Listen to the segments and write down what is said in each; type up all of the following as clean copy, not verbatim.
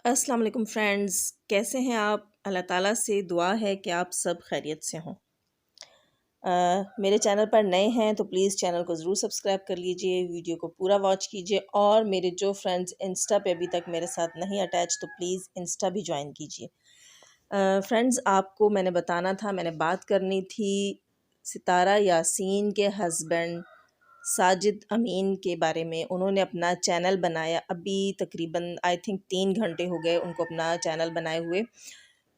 السلام علیکم فرینڈز، کیسے ہیں آپ؟ اللہ تعالیٰ سے دعا ہے کہ آپ سب خیریت سے ہوں۔ میرے چینل پر نئے ہیں تو پلیز چینل کو ضرور سبسکرائب کر لیجئے، ویڈیو کو پورا واچ کیجئے، اور میرے جو فرینڈز انسٹا پہ ابھی تک میرے ساتھ نہیں اٹیچ تو پلیز انسٹا بھی جوائن کیجئے۔ فرینڈز، آپ کو میں نے بتانا تھا، میں نے بات کرنی تھی ستارہ یاسین کے ہسبینڈ ساجد امین کے بارے میں۔ انہوں نے اپنا چینل بنایا، ابھی تقریباً آئی تھنک 3 گھنٹے ہو گئے ان کو اپنا چینل بنائے ہوئے۔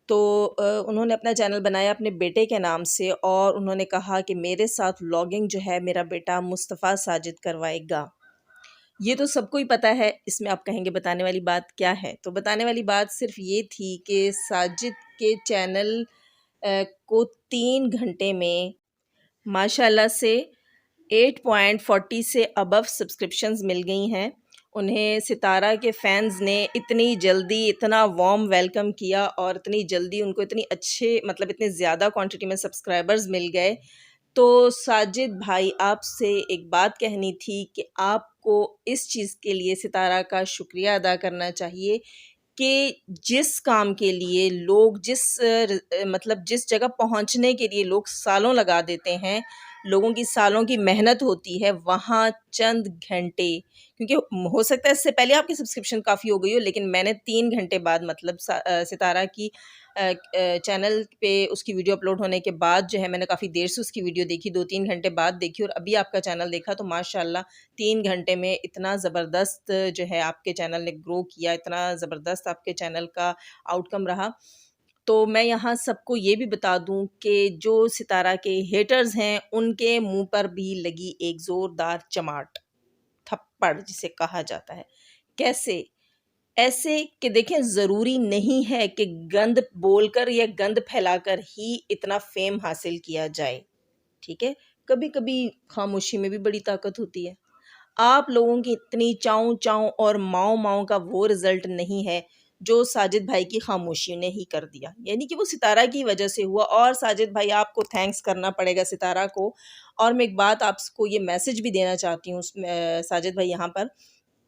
تو انہوں نے اپنا چینل بنایا اپنے بیٹے کے نام سے، اور انہوں نے کہا کہ میرے ساتھ ولاگنگ جو ہے میرا بیٹا مصطفیٰ ساجد کروائے گا۔ یہ تو سب کو ہی پتہ ہے، اس میں آپ کہیں گے بتانے والی بات کیا ہے؟ تو بتانے والی بات صرف یہ تھی کہ ساجد کے چینل کو 3 گھنٹے میں ماشاءاللہ سے 8.40 سے ابو سبسکرپشنز مل گئی ہیں۔ انہیں ستارہ کے فینز نے اتنی جلدی اتنا وارم ویلکم کیا، اور اتنی جلدی ان کو اتنی اچھے اتنے زیادہ کوانٹٹی میں سبسکرائبرز مل گئے۔ تو ساجد بھائی، آپ سے ایک بات کہنی تھی کہ آپ کو اس چیز کے لیے ستارہ کا شکریہ ادا کرنا چاہیے کہ جس کام کے لیے لوگ جس جگہ پہنچنے کے لیے لوگ سالوں لگا دیتے ہیں، لوگوں کی سالوں کی محنت ہوتی ہے، وہاں چند گھنٹے، کیونکہ ہو سکتا ہے اس سے پہلے آپ کی سبسکرپشن کافی ہو گئی ہو، لیکن میں نے 3 گھنٹے بعد ستارہ کی چینل پہ اس کی ویڈیو اپلوڈ ہونے کے بعد جو ہے میں نے کافی دیر سے اس کی ویڈیو دیکھی، 2-3 گھنٹے بعد دیکھی، اور ابھی آپ کا چینل دیکھا تو ماشاءاللہ 3 گھنٹے میں اتنا زبردست جو ہے آپ کے چینل نے گرو کیا، اتنا زبردست آپ کے چینل کا آؤٹ کم رہا۔ تو میں یہاں سب کو یہ بھی بتا دوں کہ جو ستارہ کے ہیٹرز ہیں ان کے منہ پر بھی لگی ایک زوردار چماٹ، تھپڑ جسے کہا جاتا ہے۔ کیسے؟ ایسے کہ دیکھیں، ضروری نہیں ہے کہ گند بول کر یا گند پھیلا کر ہی اتنا فیم حاصل کیا جائے، ٹھیک ہے؟ کبھی کبھی خاموشی میں بھی بڑی طاقت ہوتی ہے۔ آپ لوگوں کی اتنی چاؤں چاؤں اور ماؤں ماؤں کا وہ رزلٹ نہیں ہے جو ساجد بھائی کی خاموشی نے ہی کر دیا، یعنی کہ وہ ستارہ کی وجہ سے ہوا، اور ساجد بھائی آپ کو تھینکس کرنا پڑے گا ستارہ کو۔ اور میں ایک بات آپ کو یہ میسج بھی دینا چاہتی ہوں ساجد بھائی یہاں پر،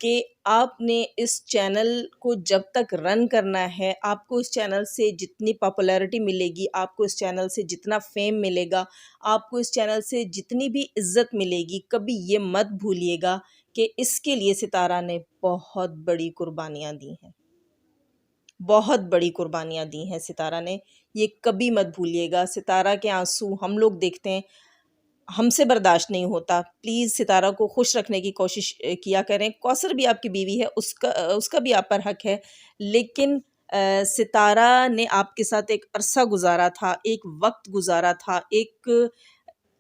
کہ آپ نے اس چینل کو جب تک رن کرنا ہے، آپ کو اس چینل سے جتنی پاپولیرٹی ملے گی، آپ کو اس چینل سے جتنا فیم ملے گا، آپ کو اس چینل سے جتنی بھی عزت ملے گی، کبھی یہ مت بھولیے گا کہ اس کے لیے ستارہ نے بہت بڑی قربانیاں دی ہیں، بہت بڑی قربانیاں دی ہیں ستارہ نے، یہ کبھی مت بھولیے گا۔ ستارہ کے آنسو ہم لوگ دیکھتے ہیں، ہم سے برداشت نہیں ہوتا، پلیز ستارہ کو خوش رکھنے کی کوشش کیا کریں۔ کوثر بھی آپ کی بیوی ہے، اس کا بھی آپ پر حق ہے، لیکن ستارہ نے آپ کے ساتھ ایک عرصہ گزارا تھا، ایک وقت گزارا تھا، ایک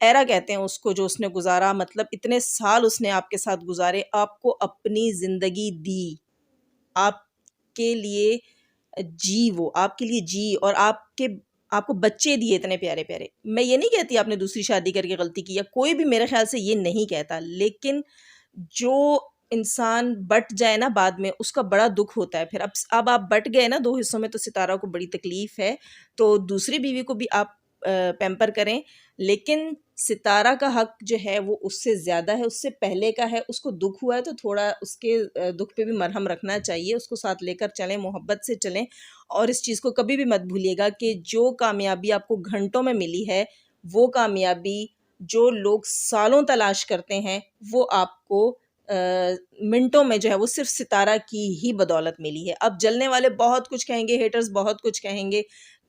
ایرا کہتے ہیں اس کو جو اس نے گزارا، مطلب اتنے سال اس نے آپ کے ساتھ گزارے، آپ کو اپنی زندگی دی، آپ کے لیے جی، وہ آپ کے لیے جی، اور آپ کو بچے دیے اتنے پیارے پیارے۔ میں یہ نہیں کہتی آپ نے دوسری شادی کر کے غلطی کی، یا کوئی بھی میرے خیال سے یہ نہیں کہتا، لیکن جو انسان بٹ جائے نا بعد میں، اس کا بڑا دکھ ہوتا ہے پھر۔ اب آپ بٹ گئے نا 2 حصوں میں، تو ستارہ کو بڑی تکلیف ہے، تو دوسری بیوی کو بھی آپ پیمپر کریں، لیکن ستارہ کا حق جو ہے وہ اس سے زیادہ ہے، اس سے پہلے کا ہے۔ اس کو دکھ ہوا ہے تو تھوڑا اس کے دکھ پہ بھی مرہم رکھنا چاہیے، اس کو ساتھ لے کر چلیں، محبت سے چلیں، اور اس چیز کو کبھی بھی مت بھولیے گا کہ جو کامیابی آپ کو گھنٹوں میں ملی ہے، وہ کامیابی جو لوگ سالوں تلاش کرتے ہیں، وہ آپ کو منٹوں میں جو ہے وہ صرف ستارہ کی ہی بدولت ملی ہے۔ اب جلنے والے بہت کچھ کہیں گے، ہیٹرز بہت کچھ کہیں گے،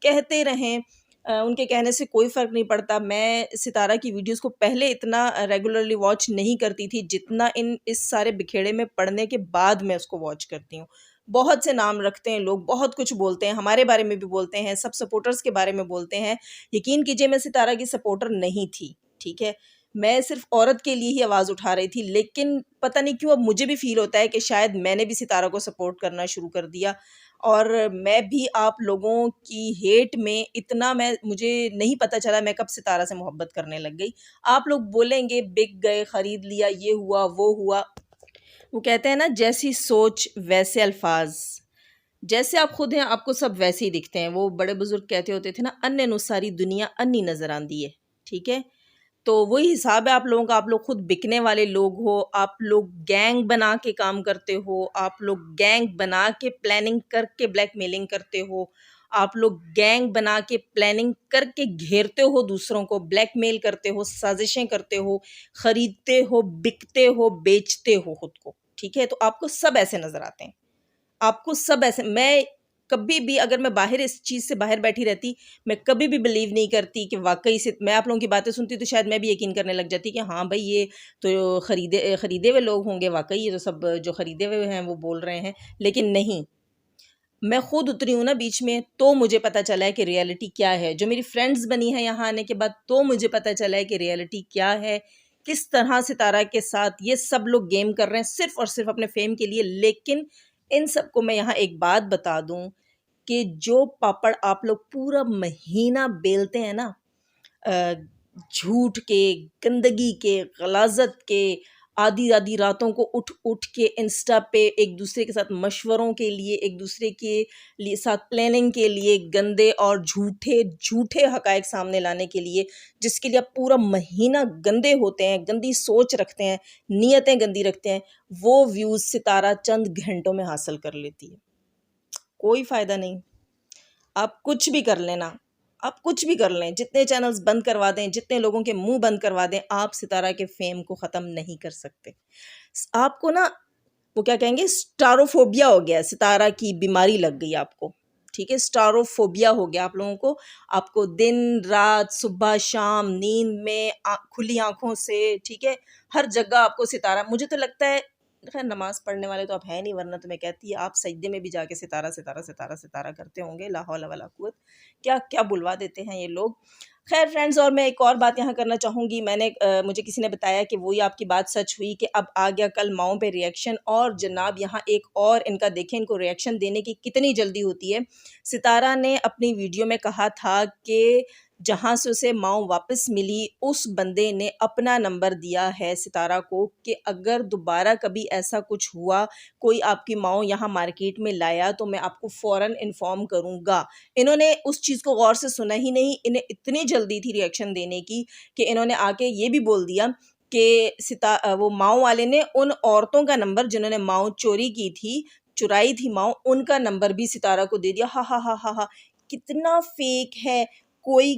کہتے رہیں، ان کے کہنے سے کوئی فرق نہیں پڑتا۔ میں ستارہ کی ویڈیوز کو پہلے اتنا ریگولرلی واچ نہیں کرتی تھی جتنا اس سارے بکھیڑے میں پڑھنے کے بعد میں اس کو واچ کرتی ہوں۔ بہت سے نام رکھتے ہیں لوگ، بہت کچھ بولتے ہیں، ہمارے بارے میں بھی بولتے ہیں، سب سپورٹرز کے بارے میں بولتے ہیں۔ یقین کیجئے میں ستارہ کی سپورٹر نہیں تھی، ٹھیک ہے؟ میں صرف عورت کے لیے ہی آواز اٹھا رہی تھی، لیکن پتہ نہیں کیوں اب مجھے بھی فیل ہوتا ہے کہ شاید میں نے بھی ستارہ کو سپورٹ کرنا شروع کر دیا، اور میں بھی آپ لوگوں کی ہیٹ میں اتنا مجھے نہیں پتہ چلا میں کب ستارہ سے محبت کرنے لگ گئی۔ آپ لوگ بولیں گے بک گئے، خرید لیا، یہ ہوا وہ ہوا۔ وہ کہتے ہیں نا، جیسی سوچ ویسے الفاظ، جیسے آپ خود ہیں آپ کو سب ویسے ہی دکھتے ہیں۔ وہ بڑے بزرگ کہتے ہوتے تھے نا، انے نو ساری دنیا انی نظر آندی ہے، ٹھیک ہے؟ تو وہی حساب ہے آپ لوگوں کا. آپ لوگ خود بکنے والے لوگ ہو, آپ لوگ گینگ بنا کے کام کرتے ہو, آپ لوگ گینگ بنا کے پلاننگ کر کے بلیک میلنگ کرتے ہو, آپ لوگ گینگ بنا کے پلاننگ کر کے گھیرتے ہو دوسروں کو, بلیک میل کرتے ہو, سازشیں کرتے ہو, خریدتے ہو, بکتے ہو, بیچتے ہو خود کو. ٹھیک ہے, تو آپ کو سب ایسے نظر آتے ہیں, آپ کو سب ایسے. میں کبھی بھی اگر میں باہر اس چیز سے باہر بیٹھی رہتی, میں کبھی بھی بلیو نہیں کرتی کہ واقعی سے میں آپ لوگوں کی باتیں سنتی تو شاید میں بھی یقین کرنے لگ جاتی کہ ہاں بھائی یہ تو خریدے ہوئے لوگ ہوں گے, واقعی یہ تو سب جو خریدے ہوئے ہیں وہ بول رہے ہیں. لیکن نہیں, میں خود اتری ہوں نا بیچ میں, تو مجھے پتہ چلا ہے کہ ریئلٹی کیا ہے. جو میری فرینڈز بنی ہیں یہاں آنے کے بعد, تو مجھے پتہ چلا ہے کہ ریئلٹی کیا ہے, کس طرح ستارہ کے ساتھ یہ سب لوگ گیم کر رہے ہیں صرف اور صرف اپنے فیم کے لیے. لیکن ان سب کو میں یہاں ایک بات بتا دوں کہ جو پاپڑ آپ لوگ پورا مہینہ بیلتے ہیں نا, جھوٹ کے, گندگی کے, غلاظت کے, آدھی راتوں کو اٹھ کے انسٹا پہ ایک دوسرے کے ساتھ مشوروں کے لیے, ایک دوسرے کے ساتھ پلاننگ کے لیے, گندے اور جھوٹے حقائق سامنے لانے کے لیے, جس کے لیے آپ پورا مہینہ گندے ہوتے ہیں, گندی سوچ رکھتے ہیں, نیتیں گندی رکھتے ہیں, وہ ویوز ستارہ چند گھنٹوں میں حاصل کر لیتی ہے. کوئی فائدہ نہیں. آپ کچھ بھی کر لینا, آپ کچھ بھی کر لیں, جتنے چینلز بند کروا دیں, جتنے لوگوں کے منہ بند کروا دیں, آپ ستارہ کے فیم کو ختم نہیں کر سکتے. آپ کو نا وہ کیا کہیں گے, اسٹاروفوبیا ہو گیا, ستارہ کی بیماری لگ گئی آپ کو. ٹھیک ہے, اسٹاروفوبیا ہو گیا آپ لوگوں کو. آپ کو دن رات, صبح شام, نیند میں, کھلی آنکھوں سے, ٹھیک ہے, ہر جگہ آپ کو ستارہ. مجھے تو لگتا ہے, خیر نماز پڑھنے والے تو آپ ہیں نہیں, ورنہ تو میں کہتی آپ سجدے میں بھی جا کے ستارہ ستارہ ستارہ ستارہ کرتے ہوں گے. لا حول ولا قوت, کیا کیا بلوا دیتے ہیں یہ لوگ. خیر فرینڈز, اور میں ایک اور بات یہاں کرنا چاہوں گی. مجھے کسی نے بتایا کہ وہی آپ کی بات سچ ہوئی کہ اب آ گیا کل ماؤں پہ ریئیکشن. اور جناب یہاں ایک اور ان کا دیکھیں, ان کو ریئیکشن دینے کی کتنی جلدی ہوتی ہے. ستارہ نے اپنی ویڈیو میں کہا تھا کہ جہاں سے اسے ماؤں واپس ملی, اس بندے نے اپنا نمبر دیا ہے ستارہ کو کہ اگر دوبارہ کبھی ایسا کچھ ہوا, کوئی آپ کی ماؤں یہاں مارکیٹ میں لایا, تو میں آپ کو فوراً انفارم کروں گا. انہوں نے اس چیز کو غور سے سنا ہی نہیں, انہیں اتنی جلدی تھی ریئیکشن دینے کی کہ انہوں نے آ کے یہ بھی بول دیا کہ وہ ماؤں والے نے ان عورتوں کا نمبر جنہوں نے ماؤں چرائی تھی ماؤں, ان کا نمبر بھی ستارہ کو دے دیا. ہاں ہاں ہاں ہاں ہاں, کتنا فیک ہے. کوئی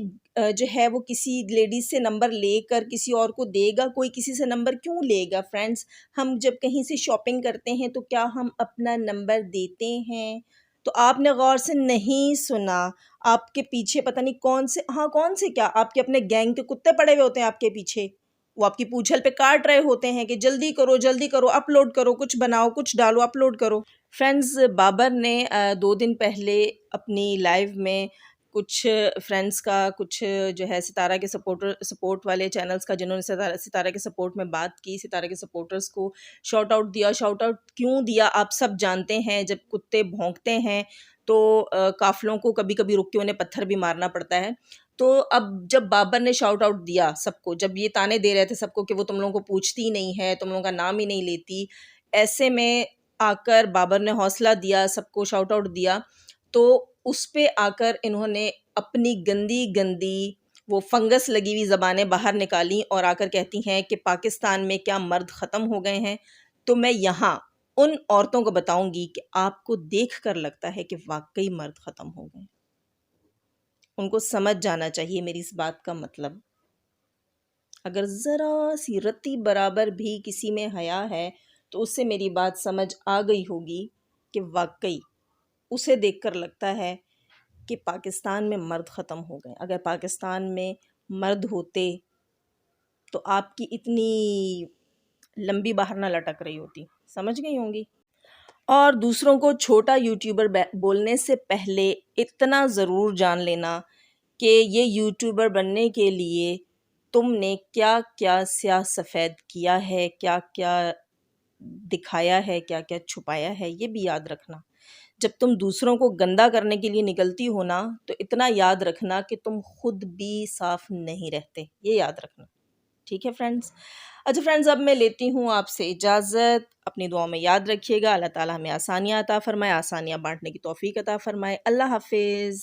جو ہے وہ کسی لیڈیز سے نمبر لے کر کسی اور کو دے گا, کوئی کسی سے نمبر کیوں لے گا فرینڈز. ہم جب کہیں سے شاپنگ کرتے ہیں تو کیا ہم اپنا نمبر دیتے ہیں؟ تو آپ نے غور سے نہیں سنا, آپ کے پیچھے پتہ نہیں کون سے کیا, آپ کے اپنے گینگ کے کتے پڑے ہوئے ہوتے ہیں آپ کے پیچھے, وہ آپ کی پوچھل پہ کاٹ رہے ہوتے ہیں کہ جلدی کرو, اپلوڈ کرو, کچھ بناؤ, کچھ ڈالو, اپلوڈ کرو. فرینڈز, بابر نے 2 دن پہلے اپنی لائیو میں کچھ فرینڈز کا, کچھ جو ہے ستارہ کے سپورٹ والے چینلز کا, جنہوں نے ستارہ کے سپورٹ میں بات کی, ستارہ کے سپورٹرز کو شاؤٹ آؤٹ دیا. شاؤٹ آؤٹ کیوں دیا آپ سب جانتے ہیں. جب کتے بھونکتے ہیں تو قافلوں کو کبھی کبھی رک کے انہیں پتھر بھی مارنا پڑتا ہے. تو اب جب بابر نے شاؤٹ آؤٹ دیا سب کو, جب یہ تانے دے رہے تھے سب کو کہ وہ تم لوگوں کو پوچھتی ہی نہیں ہے, تم لوگوں کا نام ہی نہیں لیتی, ایسے میں آ کر بابر نے حوصلہ دیا, سب کو شاؤٹ آؤٹ دیا. تو اس پہ آ کر انہوں نے اپنی گندی وہ فنگس لگی ہوئی زبانیں باہر نکالی اور آ کر کہتی ہیں کہ پاکستان میں کیا مرد ختم ہو گئے ہیں. تو میں یہاں ان عورتوں کو بتاؤں گی کہ آپ کو دیکھ کر لگتا ہے کہ واقعی مرد ختم ہو گئے. ان کو سمجھ جانا چاہیے میری اس بات کا مطلب. اگر ذرا سی رتی برابر بھی کسی میں حیا ہے تو اس سے میری بات سمجھ آ گئی ہوگی کہ واقعی اسے دیکھ کر لگتا ہے کہ پاکستان میں مرد ختم ہو گئے. اگر پاکستان میں مرد ہوتے تو آپ کی اتنی لمبی باہر نہ لٹک رہی ہوتی. سمجھ گئی ہوں گی. اور دوسروں کو چھوٹا یوٹیوبر بولنے سے پہلے اتنا ضرور جان لینا کہ یہ یوٹیوبر بننے کے لیے تم نے کیا کیا سیاہ سفید کیا ہے, کیا کیا دکھایا ہے, کیا کیا چھپایا ہے. یہ بھی یاد رکھنا. جب تم دوسروں کو گندا کرنے کے لیے نکلتی ہو نا, تو اتنا یاد رکھنا کہ تم خود بھی صاف نہیں رہتے. یہ یاد رکھنا. ٹھیک ہے فرینڈز. اچھا فرینڈز, اب میں لیتی ہوں آپ سے اجازت. اپنی دعاؤں میں یاد رکھیے گا. اللہ تعالیٰ ہمیں آسانیاں عطا فرمائے, آسانیاں بانٹنے کی توفیق عطا فرمائے. اللہ حافظ.